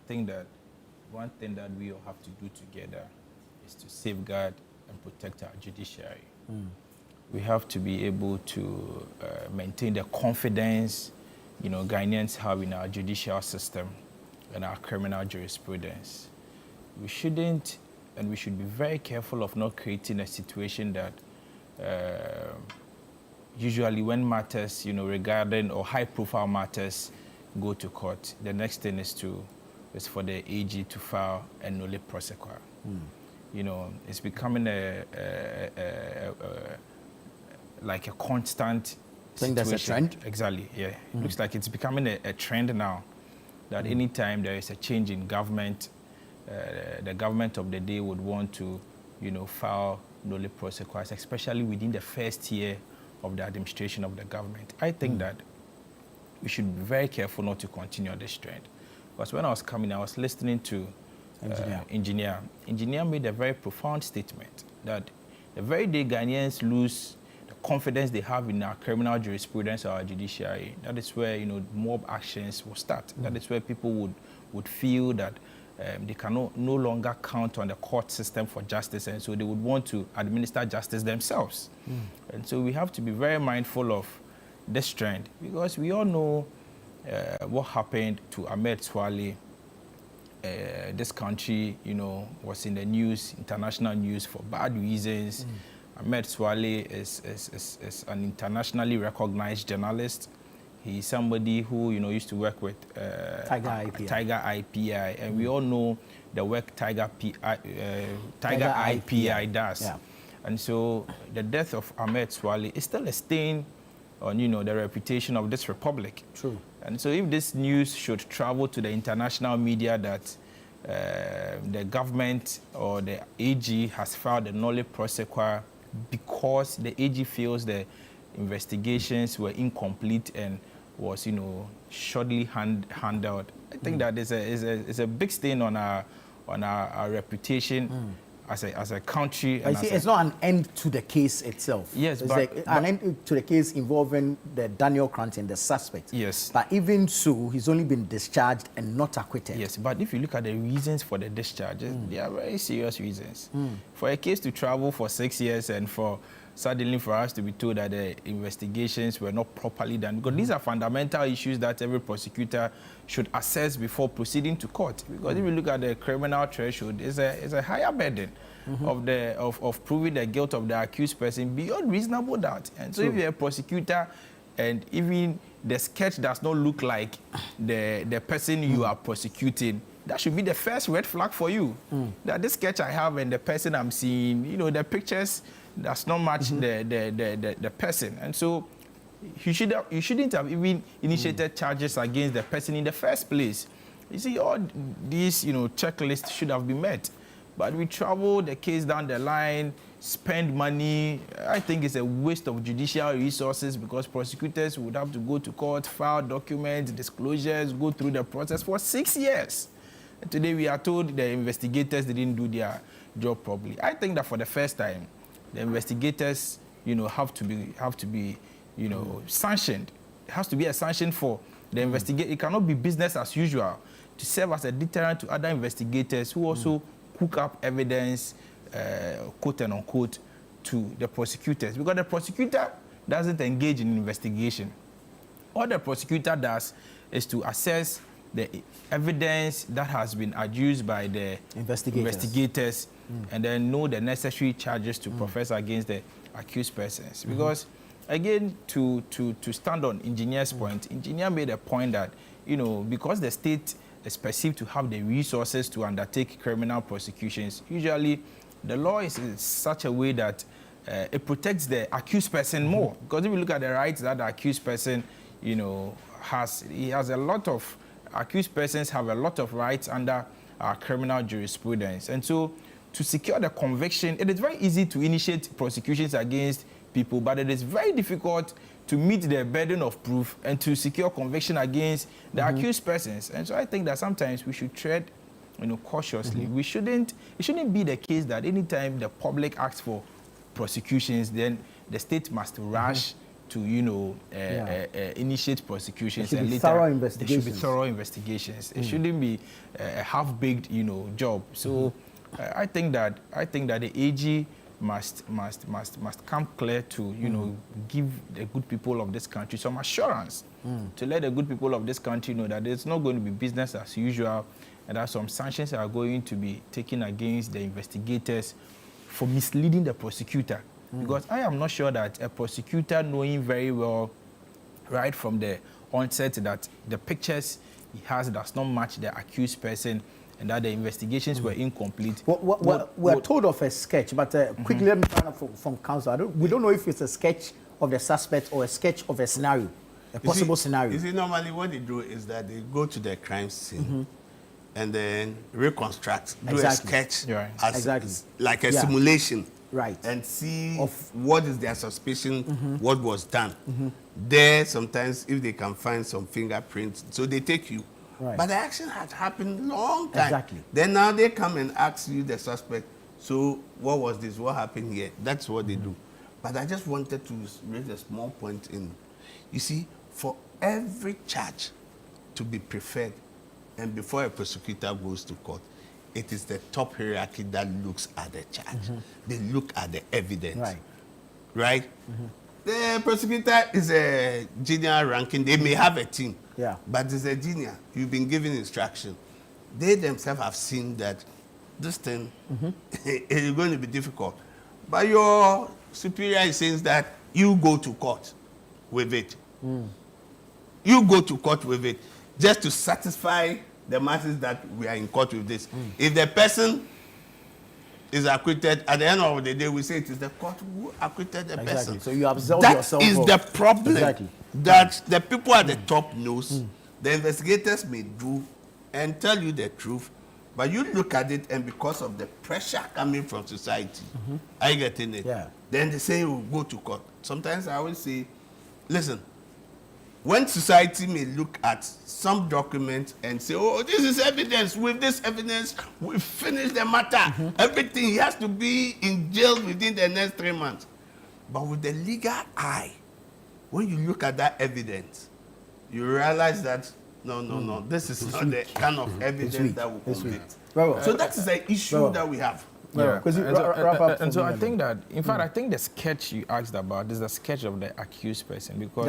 think that one thing that we all have to do together is to safeguard and protect our judiciary. We have to be able to maintain the confidence, Ghanaians have in our judicial system and our criminal jurisprudence. We shouldn't, and we should be very careful of not creating a situation that usually when matters, regarding or high-profile matters go to court, the next thing is for the AG to file a nolle prosequi. It's becoming like a constant I think that's a trend. Exactly, yeah. It looks like it's becoming a trend now that anytime there is a change in government, the government of the day would want to, file nolle prosequi, especially within the first year of the administration of the government. I think that we should be very careful not to continue on this trend. Because when I was coming, I was listening to Engineer. Engineer made a very profound statement that the very day Ghanaians lose the confidence they have in our criminal jurisprudence or our judiciary, that is where, mob actions will start. That is where people would feel that they can no longer count on the court system for justice, and so they would want to administer justice themselves. And so we have to be very mindful of this trend, because we all know what happened to Ahmed Suale. This country, was in the news, international news, for bad reasons. Ahmed Suale is an internationally recognized journalist. He's somebody who, used to work with Tiger IPI, and we all know the work Tiger IPI does. Yeah. And so the death of Ahmed Suale is still a stain on, the reputation of this republic. True. And so if this news should travel to the international media that the government or the AG has filed a nolle prosequi because the AG feels the investigations were incomplete and was, shortly handled, I think that is a big stain on our reputation as a country. I see, it's not an end to the case itself. Yes, it's but an end to the case involving the Daniel Cranton, the suspect. Yes. But even so, he's only been discharged and not acquitted. Yes, but if you look at the reasons for the discharges, they are very serious reasons. For a case to travel for 6 years and suddenly for us to be told that the investigations were not properly done, because these are fundamental issues that every prosecutor should assess before proceeding to court. Because if you look at the criminal threshold, it's a higher burden of proving the guilt of the accused person beyond reasonable doubt. And so if you're a prosecutor and even the sketch does not look like the person you are prosecuting, that should be the first red flag for you. That this sketch I have and the person I'm seeing, the pictures does not match the person. And so you shouldn't have even initiated charges against the person in the first place. You see, all these, checklists should have been met. But we travel the case down the line, spend money. I think it's a waste of judicial resources, because prosecutors would have to go to court, file documents, disclosures, go through the process for 6 years. And today we are told the investigators didn't do their job properly. I think that for the first time, the investigators, have to be, sanctioned. It has to be a sanction for the investigator. It cannot be business as usual to serve as a deterrent to other investigators who also cook up evidence, quote and unquote, to the prosecutors. Because the prosecutor doesn't engage in investigation. All the prosecutor does is to assess the evidence that has been adduced by the investigators and then know the necessary charges to profess against the accused persons. Because, again, to stand on Engineer's point, Engineer made a point that, because the state is perceived to have the resources to undertake criminal prosecutions, usually the law is in such a way that it protects the accused person more. Because if you look at the rights that the accused person, accused persons have a lot of rights under our criminal jurisprudence. And so to secure the conviction, it is very easy to initiate prosecutions against people, but it is very difficult to meet the burden of proof and to secure conviction against the accused persons. And so I think that sometimes we should tread, cautiously. It shouldn't be the case that anytime the public asks for prosecutions, then the state must rush to initiate prosecutions. There should and be later thorough there should be investigations. thorough investigations. It shouldn't be a half-baked job. So I think that the AG must come clear to give the good people of this country some assurance, to let the good people of this country know that it's not going to be business as usual, and that some sanctions are going to be taken against the investigators for misleading the prosecutor. Because I am not sure that a prosecutor, knowing very well right from the onset that the pictures he has does not match the accused person and that the investigations were incomplete. We're told of a sketch, but quickly let me find out from counsel. We don't know if it's a sketch of the suspect or a sketch of a scenario, a possible scenario. You see, normally what they do is that they go to the crime scene and then reconstruct, do a sketch as like a simulation. Right. And see what is their suspicion, what was done. There, sometimes, if they can find some fingerprints, so they take you. Right. But the action had happened long time. Exactly. Then now they come and ask you, the suspect, so what was this? What happened here? That's what they do. But I just wanted to raise a small point in, you see, for every charge to be preferred and before a prosecutor goes to court, it is the top hierarchy that looks at the charge. They look at the evidence. Right? The prosecutor is a junior ranking. They may have a team. Yeah. But it's a junior. You've been given instruction. They themselves have seen that this thing is going to be difficult. But your superior is saying that you go to court with it. You go to court with it just to satisfy the masses that we are in court with this. If the person is acquitted, at the end of the day, we say it is the court who acquitted the person. So you absolve yourself. That is the problem that the people at the top knows. The investigators may do and tell you the truth, but you look at it and because of the pressure coming from society, are you getting it? Yeah. Then they say we'll go to court. Sometimes I always say, listen, when society may look at some document and say, oh, this is evidence, with this evidence, we finish the matter. Everything, he has to be in jail within the next 3 months. But with the legal eye, when you look at that evidence, you realize that, no, this is not the kind of evidence that will convict. So that is the issue that we have. Yeah, and so I think that, in fact, I think the sketch you asked about is the sketch of the accused person because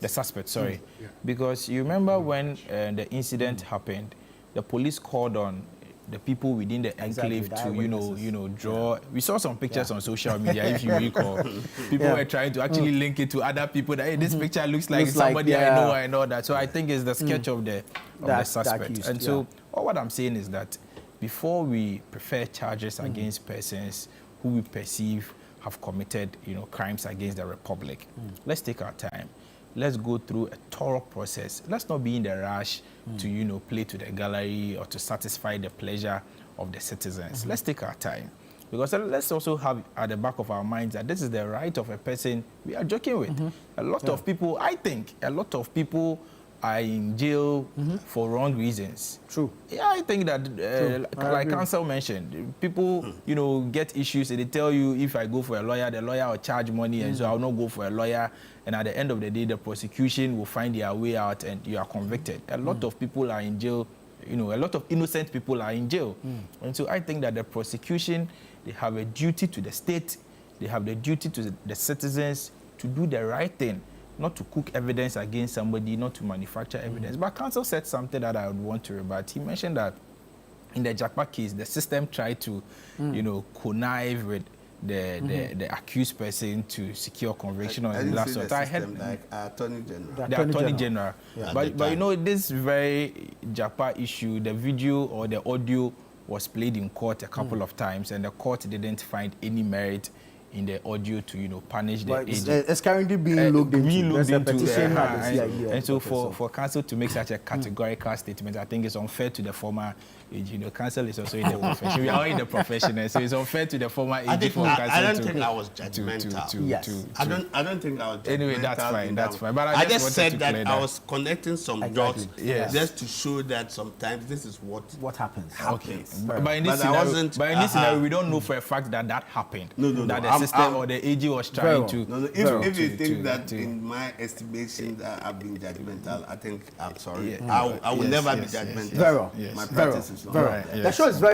the suspect, sorry, because you remember when the incident happened, the police called on the people within the enclave to draw. We saw some pictures on social media, if you recall. People were trying to actually link it to other people. That hey, this picture looks like somebody I know and all that. So I think it's the sketch of the suspect. And so all what I'm saying is that before we prefer charges against persons who we perceive have committed, crimes against the Republic, let's take our time. Let's go through a thorough process. Let's not be in the rush to, play to the gallery or to satisfy the pleasure of the citizens. Let's take our time. Because let's also have at the back of our minds that this is the right of a person we are joking with. A lot of people, I think, are in jail for wrong reasons. True. Yeah, I think that, like counsel mentioned, people, get issues and they tell you if I go for a lawyer, the lawyer will charge money and so I'll not go for a lawyer. And at the end of the day, the prosecution will find their way out and you are convicted. A lot of people are in jail, a lot of innocent people are in jail. And so I think that the prosecution, they have a duty to the state, they have the duty to the citizens to do the right thing. Not to cook evidence against somebody, not to manufacture evidence. But counsel said something that I would want to rebut. He mentioned that in the Jakpa case, the system tried to, connive with the accused person to secure conviction on the last sort. I had like Attorney General. The Attorney General. Yeah. But this very Jakpa issue, the video or the audio was played in court a couple of times, and the court didn't find any merit in the audio to punish the agent. It's currently being looked into. And so for counsel to make such a categorical statement, I think it's unfair to the former AG. Counsel is also in the profession. We are all in the profession, so it's unfair to the former AG. I don't think I was judgmental. I don't think I was judgmental. Anyway, that's fine. But I just said that I was connecting some dots just to show that sometimes this is what happens. Okay. But in this scenario, we don't know for a fact that happened. No. That the system or the AG was Very trying well. to. No, if you think that in my estimation that I've been judgmental, I think I'm sorry. Yeah. I will Yes, never yes, be judgmental. yes, Very well. yes. My Very well. practice is not Very like well. that. The show is very